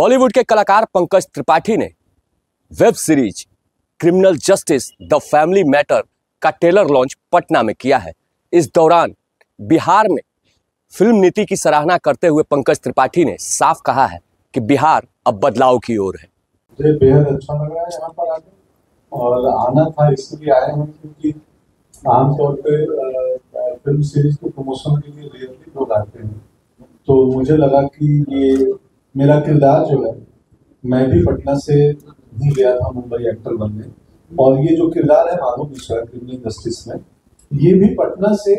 बॉलीवुड के कलाकार पंकज त्रिपाठी ने web series criminal justice the family matter का ट्रेलर लॉन्च पटना में किया है। इस दौरान बिहार में फिल्म नीति की सराहना करते हुए पंकज त्रिपाठी ने साफ कहा है कि बिहार अब बदलाव की ओर है। मुझे बेहद अच्छा लगा है यहाँ पर आके, और आना था इसलिए आए हैं क्योंकि आमतौर पे फिल्म सीरीज के प्रमोशन के लिए रियली लोग आते हैं। तो मुझे लगा कि ये मेरा किरदार जो है, मैं भी पटना से ही गया था मुंबई एक्टर बनने, और ये जो किरदार है माधव मिश्रा क्रिमिनल जस्टिस में, ये भी पटना से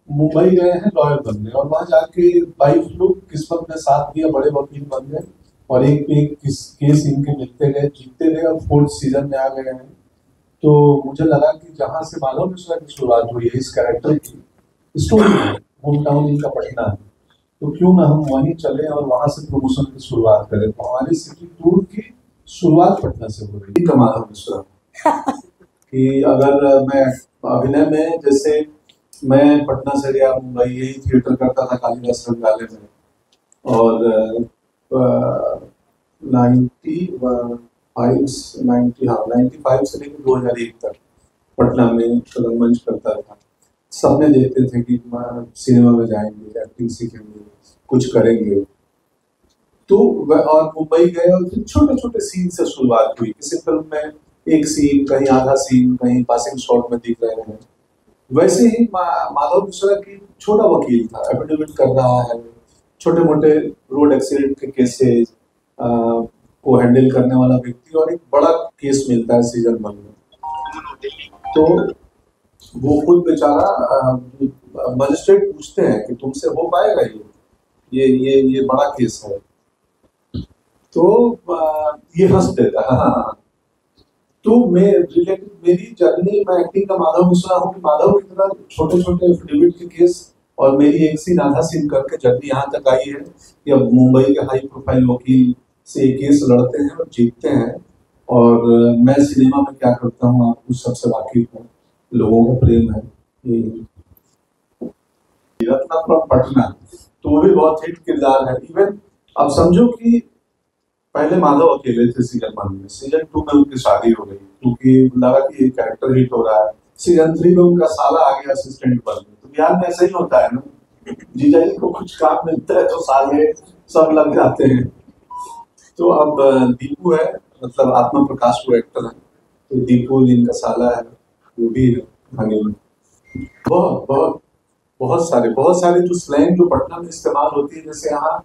मुंबई गए हैं लॉयर बनने, और वहां जाके 22 लोग किस्मत ने साथ दिया, बड़े वकील बन गए, और एक पे एक केस इनके मिलते गए, जीतते गए, और 4th सीजन में आ गए हैं। तो मुझे लगा कि जहां से माधव मिश्रा की शुरुआत हुई है इस कैरेक्टर की स्टोरी, होम टाउन इनका पटना है, तो क्यों ना हम वहीं चले और वहां से प्रमोशन की शुरुआत करें। तो हमारी सिटी टूर की शुरुआत पटना से हो रही है। माधव मिश्रा कि अगर मैं अभिनय में, जैसे मैं पटना से गया मुंबई, यही थिएटर करता था कालिदास संग्रहालय में, और 95 से लेकर 2001 तक पटना में रंगमंच करता था। सपने देखते थे कि सिनेमा में जाएंगे, एक्टिंग सीखेंगे, कुछ करेंगे। तो और मुंबई गए, और फिर छोटे छोटे सीन से शुरुआत हुई। किसी फिल्म में एक सीन, कहीं आधा सीन, कहीं पासिंग शॉट में दिख रहे हैं। वैसे ही माधव मिश्रा की छोटा वकील था, एफिडेविट कर रहा है, छोटे मोटे रोड एक्सीडेंट के केसेस को हैंडल करने वाला व्यक्ति, और एक बड़ा केस मिलता है सीजन 1 में। तो वो खुद बेचारा, मजिस्ट्रेट पूछते हैं कि तुमसे हो पाएगा ये बड़ा केस है, तो ये हंस देता है। तो मेरी जर्नी, मैं एक्टिंग का माधव मिश्रा हूँ, माधव की तरह छोटे छोटे एफिडेविट के केस, और मेरी एक सीन आधा सीन करके जर्नी यहाँ तक आई है कि अब मुंबई के हाई प्रोफाइल वकील से केस लड़ते हैं और जीतते हैं। और मैं सिनेमा में क्या करता हूँ आपको सबसे वाकिफ हूँ, लोगों का प्रेम है। रत्नापुरम पटना, तो वो भी बहुत हिट किरदार है। इवन अब समझो कि पहले माधव अकेले थे सीजन 1 में, सीजन 2 में उनकी शादी हो गई क्योंकि लगा कि कैरेक्टर हिट हो रहा है। सीजन 3 में उनका साला आ गया असिस्टेंट बनने। तो बिहार में ऐसा ही होता है ना, जीजा जी को कुछ काम मिलता है तो साले सब लग जाते हैं। तो अब दीपू है, मतलब आत्मा प्रकाश वो एक्टर है, तो दीपू जिनका साला है वो भी है। बहुत बहुत बहुत सारे जो स्लैंग जो पटना में इस्तेमाल होती है, जैसे यहाँ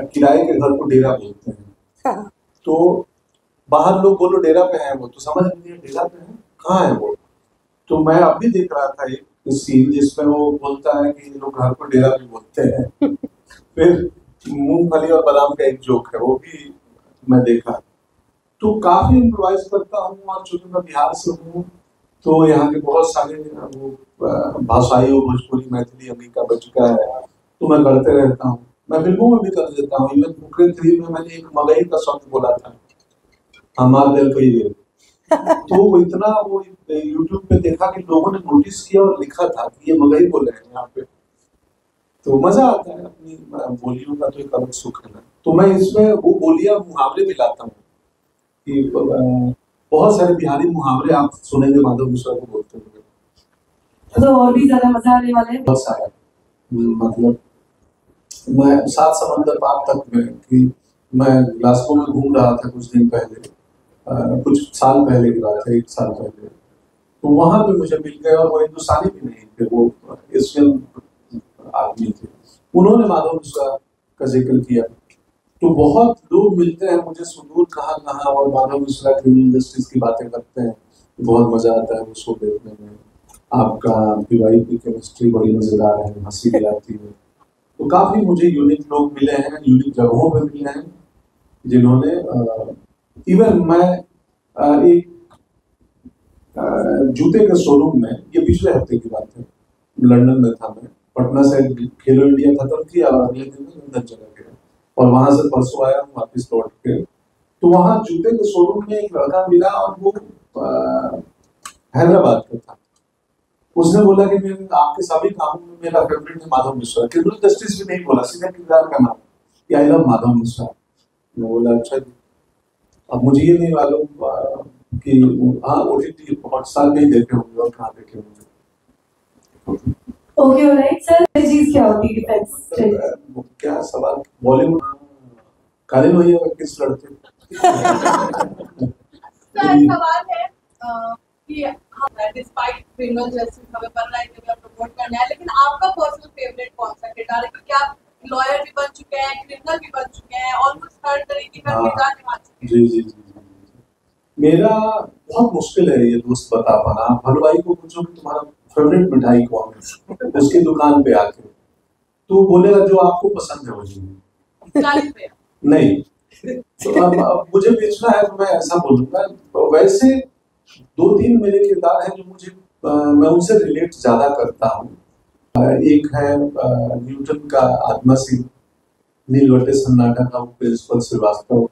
किराए के घर को डेरा बोलते हैं। तो बाहर लोग बोलो डेरा पे है वो, तो समझ नहीं है डेरा पे है, कहाँ है वो। तो मैं अभी देख रहा था एक सीन जिसमें वो बोलता है कि लोग घर को डेरा भी बोलते हैं। फिर मूंगफली और बादाम का एक जोक है, वो भी मैं देखा। तो काफी इम्प्रोवाइज करता हूँ, और चूंकि मैं बिहार से हूँ तो यहाँ के बहुत सारे वो भाषाई, भोजपुरी, मैथिली, अंगिका बचका है, तो मैं करते रहता हूँ। मैं फिल्मों में भी कर देता हूँ। इवन फुकरे 3 में मैंने एक मगही का शब्द बोला था, हमार दिल कही दे। तो वो इतना, वो यूट्यूब पे देखा कि लोगों ने नोटिस किया और लिखा था कि ये मगही बोले हैं यहाँ पे। तो मजा आता है, अपनी बोलियों का तो एक अलग सुख है ना। तो मैं इसमें वो बोलियां, मुहावरे भी लाता हूँ कि बहुत सारे बिहारी मुहावरे आप सुनेंगे माधव मिश्रा को बोलते हुए, तो और भी ज्यादा मजा आने वाला है। बहुत सारा, मतलब मैं 7 समंदर पार तक में, कि मैं ग्लासगो में घूम रहा था कुछ दिन पहले, कुछ साल पहले की बात है, 1 साल पहले। तो वहां पे मुझे मिल गए, और वो हिंदुस्तानी भी नहीं थे, वो एशियन आदमी थे। उन्होंने माधव मिश्रा का जिक्र किया। तो बहुत लोग मिलते हैं मुझे सुदूर कहाँ, और माधव मिश्रा क्रिमिनल जस्टिस की बातें करते हैं। बहुत मजा आता है वो शो देखने में। आपकी वाइफ की केमिस्ट्री बड़ी मजेदार है, हंसी भी आती है। तो काफी मुझे यूनिक लोग मिले हैं, यूनिक जगहों पे मिले हैं, जिन्होंने इवन मैं एक जूते के शोरूम में, ये पिछले हफ्ते की बात है, लंदन में था मैं। पटना से खेलो इंडिया खत्म किया और अगले दिन लंदन चला गया, और वहां से परसों आया हूँ वापिस लौट के। तो वहां जूते के शोरूम में एक लड़का मिला, और वो हैदराबाद का था। उसने बोला कि मैं आपके सभी कामों में मेरा फेवरेट है माधव मिश्रा। क्रिमिनल जस्टिस भी नहीं बोला, सीधा किरदार का नाम, आई लव माधव मिश्रा। मैं बोला अच्छा जी। अब मुझे ये नहीं मालूम कि हाँ OTT हॉटस्टार में ही देखे होंगे और कहाँ देखे होंगे। ओके ऑलराइट सर, चीज क्या होती है डिफेंस? क्या सवाल, बॉलीवुड कालीन भैया का किस लड़ते सर सवाल है कि डिस्पाइट क्रिमिनल जस्टिस हमें पढ़ना है, प्रमोट करना है, लेकिन आपका पर्सनल फेवरेट कौन सा किरदार है? क्योंकि आप लॉयर भी बन चुके हैं, क्रिमिनल भी बन चुके हैं, ऑलमोस्ट हर तरीके का किरदार निभा चुके हैं। जी जी जी जी। मेरा बहुत मुश्किल है ये दोस्त बता पाना। आप हलवाई को पूछो कि तुम्हारा फेवरेट मिठाई कौन है, उसकी दुकान पे आके तो बोलेगा जो आपको पसंद है वही। नहीं तो अब मुझे बेचना है तो मैं ऐसा बोलूंगा। तो वैसे 2-3 मेरे किरदार हैं जो मुझे मैं उनसे रिलेट ज्यादा करता हूँ। एक है न्यूटन का आत्मा सिंह, नीलवटे सन्नाटा का प्रिंसिपल श्रीवास्तव,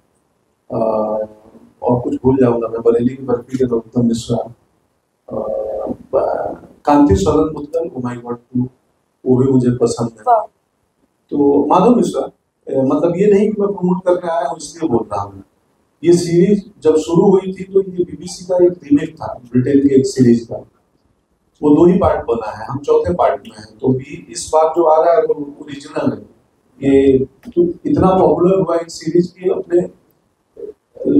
और कुछ भूल जाऊंगा मैं, बरेली की बर्फी के Gautam Mishra, Kanti Saran Mudgal, Oh My God 2 वो भी मुझे पसंद है। तो माधव मिश्रा, मतलब ये नहीं कि मैं प्रमोट करके आया हूँ इसलिए बोल रहा हूँ। ये सीरीज जब शुरू हुई थी तो ये BBC का एक रीमेक था, ब्रिटेन की एक सीरीज का। वो 2 ही पार्ट बना है, हम 4थे पार्ट में हैं। तो भी इस बार जो आ रहा है वो ओरिजिनल है। ये तो इतना पॉपुलर हुआ एक सीरीज की अपने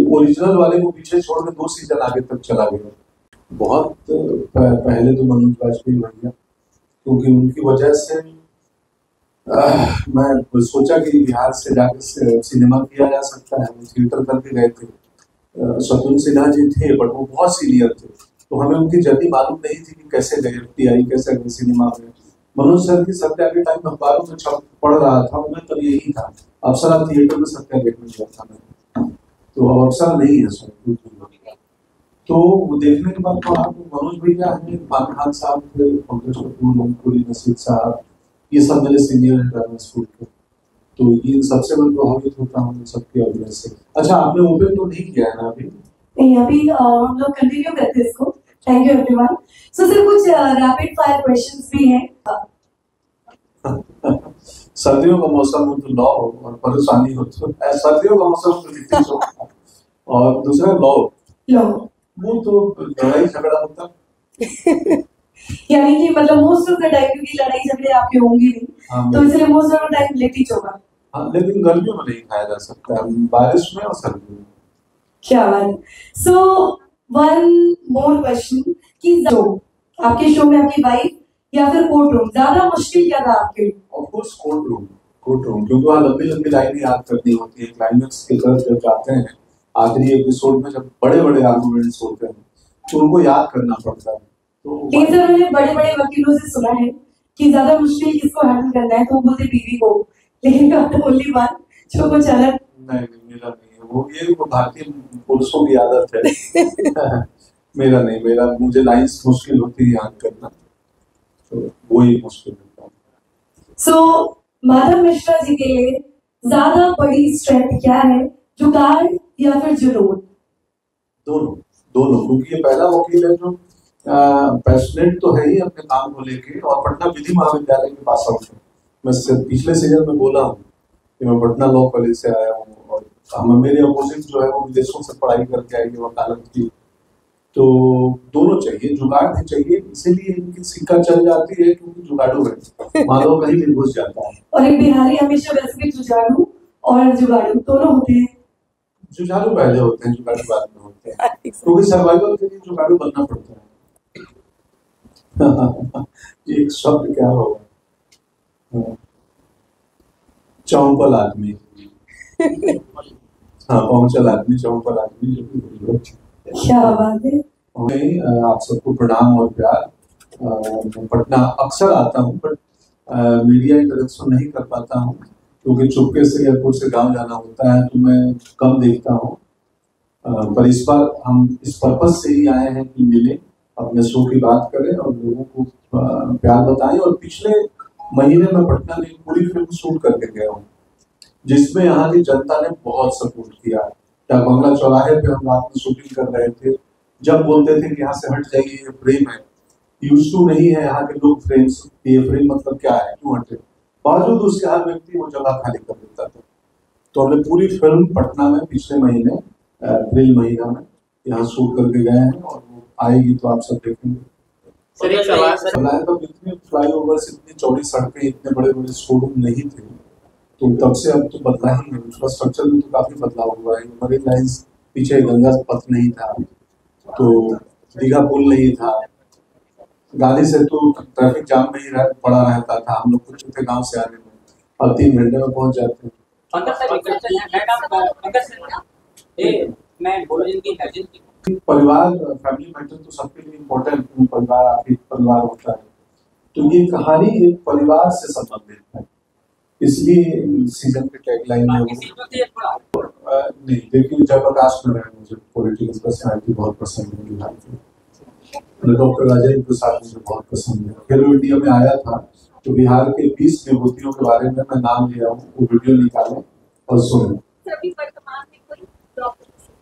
ओरिजिनल वाले को पीछे छोड़ के 2 सीजन आगे तक चला गया। बहुत पहले तो मनोज वाजपेयी भैया, क्योंकि उनकी वजह से मैं सोचा कि बिहार से जाकर सिनेमा किया जा सकता है। थिएटर करके गए थे। शत्रुघ्न सिन्हा जी थे बट वो बहुत सीनियर थे, तो हमें उनकी जर्नी मालूम नहीं थी कि कैसे गए FTI, कैसे गए सिनेमा में। मनोज सर की सत्या के टाइम अखबारों में छप पढ़ रहा था, मैं तब यही था। अप्सरा थिएटर में सत्या देखने गया था मैं, तो अब अप्सरा नहीं है सर। तो वो देखने के बाद मनोज भैया हैं, इरफान खान साहब थे, पंकज कपूर, ओमपुरी, नसीब साहब, ये सब मेरे सीनियर हैं ड्रामा स्कूल के। तो इन सबसे मैं प्रभावित होता हूँ सबके अभिनय से। अच्छा आपने ओपन तो नहीं किया है ना अभी? नहीं, अभी हम लोग कंटिन्यू करते हैं इसको। Thank you everyone. So sir कुछ रैपिड फायर क्वेश्चंस भी हैं। सर्दियों का मौसम हो तो लॉ और परेशानी हो तो सर्दियों का मौसम तो नीतीश हो, और दूसरा लॉ वो तो लड़ाई झगड़ा होता। यानी कि मतलब मोस्ट ऑफ द टाइम, क्योंकि लड़ाई झगड़े आपके होंगे नहीं, तो इसलिए मोस्ट ऑफ द टाइम लिटिच होगा। हाँ, लेकिन गर्मियों में नहीं खाया जा सकता, बारिश में और सर्दियों में। क्या बात। सो वन मोर क्वेश्चन कि जो आपके शो में आपकी वाइफ या फिर कोर्ट रूम, ज्यादा मुश्किल क्या था आपके लिए? ऑफ कोर्स कोर्ट रूम, क्योंकि वहाँ लंबी लंबी लाइनें याद करनी होती है। क्लाइमेक्स के तरफ जब जाते हैं आखिरी एपिसोड में, जब बड़े बड़े आर्गुमेंट्स होते हैं तो उनको याद करना पड़ता है। तो लेकिन सर मैंने बड़े बड़े वकीलों से सुना है कि ज्यादा मुश्किल किसको हैंडल करना है, तो वो बोलते बीवी को, लेकिन ओनली बात जो कुछ अलग। नहीं मेरा नहीं है वो, ये वो भारतीय पुरुषों की आदत है। मेरा नहीं, मुझे लाइंस मुश्किल होती है याद करना, तो वो ही मुश्किल होता है। सो माधव मिश्रा जी के लिए ज्यादा बड़ी स्ट्रेंथ क्या है, जुगाड़ या फिर जुनून? दोनों, क्योंकि ये पहला वकील है जो पैशनेट तो है ही अपने काम को लेके, और पटना विधि महाविद्यालय के पास आउट है। मैं पिछले सीजन में बोला हूँ कि मैं पटना लॉ कॉलेज से आया हूँ, और मेरे अपोजिट जो है वो विदेशों से पढ़ाई करके आई है वकालत की। तो दोनों चाहिए, जुगाड़ भी चाहिए, इसीलिए इनकी सिक्का चल जाती है क्योंकि जुगाड़ू है, माधव कहीं भी घुस जाता है। और एक बिहारी हमेशा वैसे भी जुझारू और जुगाड़ू दोनों होते हैं। जुझारू पहले होते हैं, जुगाड़ू बाद में होते हैं, क्योंकि सर्वाइवल के लिए जुगाड़ू बनना पड़ता है। एक शब्द क्या होगा, चौंपल आदमी। हाँ, पहुंचल आदमी, चौंपल आदमी जो क्या बात है। नहीं, आप सबको प्रणाम और प्यार। मैं पटना अक्सर आता हूँ, बट मीडिया इंटरेक्शन नहीं कर पाता हूँ क्योंकि चुपके से एयरपोर्ट से गांव जाना होता है, तो मैं कम देखता हूँ। पर इस बार हम इस पर्पज से ही आए हैं कि मिले, अपने शो की बात करें और लोगों को प्यार बताएं। और पिछले महीने में पटना में पूरी फिल्म शूट करके गया हूँ, जिसमें यहाँ की जनता ने बहुत सपोर्ट किया। बंगला चौराहे पे हम रात में शूटिंग कर रहे थे, जब बोलते थे कि यहाँ से हट जाइए, ये फ्रेम है, यूज टू नहीं है यहाँ के लोग फ्रेम्स, ये फ्रेम मतलब क्या है, क्यों हटे, बावजूद उसके हर व्यक्ति वो जगह खाली कर देता था। तो हमने पूरी फिल्म पटना में पिछले महीने अप्रैल महीना में यहाँ शूट करके गए हैं और वो आएगी तो आप सब देखेंगे। सर एक सवाल सर, तो इतनी फ्लाईओवर से इतनी चौड़ी सड़कें, इतने बड़े बड़े शोरूम नहीं थे, तो तब से अब तो बदला ही है, इंफ्रास्ट्रक्चर में तो काफी बदलाव हुआ है। मरीन लाइन्स, पीछे गंगा पथ नहीं था, तो दीघा पुल नहीं था, गाड़ी से तो ट्रैफिक जाम में ही पड़ा रहता था, हम लोग कुछ थे गाँव से आने में, अब 3 घंटे में पहुंच जाते हैं। परिवार, फैमिली मैटर तो सबके लिए इम्पोर्टेंट, परिवार आपके परिवार होता है, तो ये कहानी एक परिवार से संबंधित है, इसलिए सीजन के टैगलाइन में नहीं देखिए, जयप्रकाश नारायण मुझे पॉलिटिकल पर्सनैलिटी बहुत पसंद है बिहार की, डॉक्टर राजेंद्र प्रसाद मुझे बहुत पसंद है। खेलो इंडिया में आया था तो बिहार के 20 विभूतियों के बारे में मैं नाम लिया हूँ, वो वीडियो निकालें और सुनें।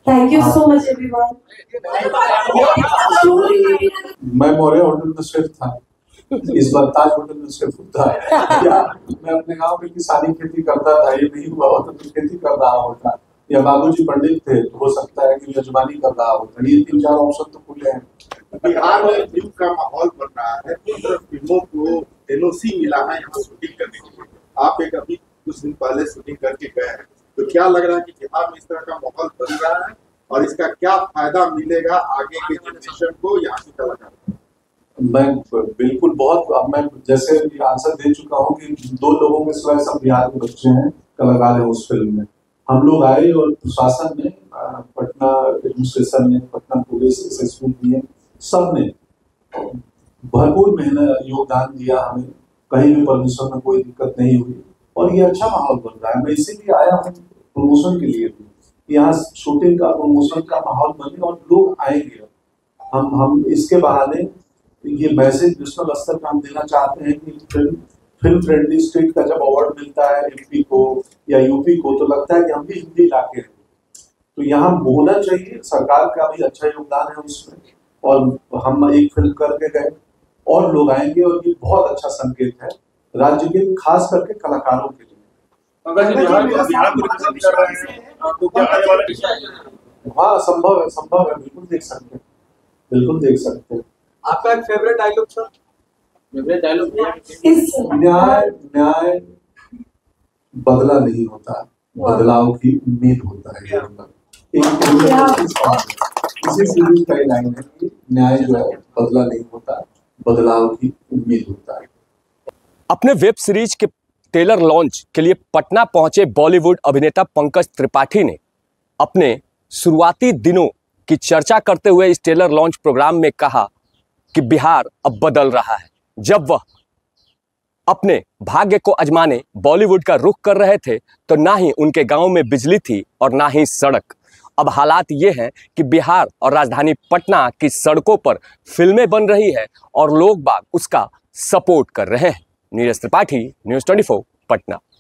Thank you so much everyone. मैं मौर्य होटल में शेफ था, इस बार ताज होटल में शेफ होता है। या मैं अपने गांव में किसानी खेती करता था, ये नहीं हुआ होता तो खेती कर रहा होता, या बाबूजी पंडित थे तो हो सकता है कि यजमानी कर रहा होता। ये 3-4 ऑप्शन तो खुले हैं। बिहार में फिल्म का माहौल बन रहा है, फिल्मों को एनओसी मिला है यहाँ शूटिंग करने के लिए। आप एक अभी कुछ दिन पहले शूटिंग करके गए हैं, तो क्या लग रहा है कि बिहार में इस तरह का माहौल बन रहा है और इसका क्या फायदा मिलेगा आगे के जनरेशन को, यहाँ की कलाकार? मैं बिल्कुल बहुत, अब मैं जैसे आंसर दे चुका हूँ कि 2 लोगों के सिवाय सब बिहार के बच्चे हैं, कलाकार हैं उस फिल्म में। हम लोग आए और प्रशासन ने, पटना एडमिनिस्ट्रेशन ने, पटना पुलिस, एसएसपी ने, सब ने भरपूर मेहनत योगदान दिया हमें, कहीं भी परमिशन में कोई दिक्कत नहीं हुई और ये अच्छा माहौल बन रहा है। मैं इसीलिए आया हूँ प्रमोशन के लिए भी, यहाँ शूटिंग का, प्रमोशन का माहौल बने और लोग आएंगे। हम इसके बहाने ये मैसेज नेशनल स्तर पर हम देना चाहते हैं कि फिल्म फ्रेंडली स्टेट का जब अवार्ड मिलता है एमपी को या यूपी को, तो लगता है कि हम भी हिंदी इलाके हैं, तो यहाँ होना चाहिए। सरकार का भी अच्छा योगदान है उसमें, और हम एक फिल्म करके गए और लोग आएंगे और ये बहुत अच्छा संकेत है राज्य के, खास करके कलाकारों के लिए। हाँ संभव है, बिल्कुल देख सकते हैं। आपका एक favourite dialogue sir? Favourite dialogue? न्याय बदला नहीं होता, बदलाव की उम्मीद होता है। इसी सीरीज का लाइन है कि न्याय जो है बदला नहीं होता, बदलाव की उम्मीद होता है। अपने वेब सीरीज के ट्रेलर लॉन्च के लिए पटना पहुंचे बॉलीवुड अभिनेता पंकज त्रिपाठी ने अपने शुरुआती दिनों की चर्चा करते हुए इस ट्रेलर लॉन्च प्रोग्राम में कहा कि बिहार अब बदल रहा है। जब वह अपने भाग्य को आजमाने बॉलीवुड का रुख कर रहे थे तो ना ही उनके गांव में बिजली थी और ना ही सड़क। अब हालात ये हैं कि बिहार और राजधानी पटना की सड़कों पर फिल्में बन रही है और लोग बाग उसका सपोर्ट कर रहे हैं। नीरज त्रिपाठी, न्यूज़ 24, पटना।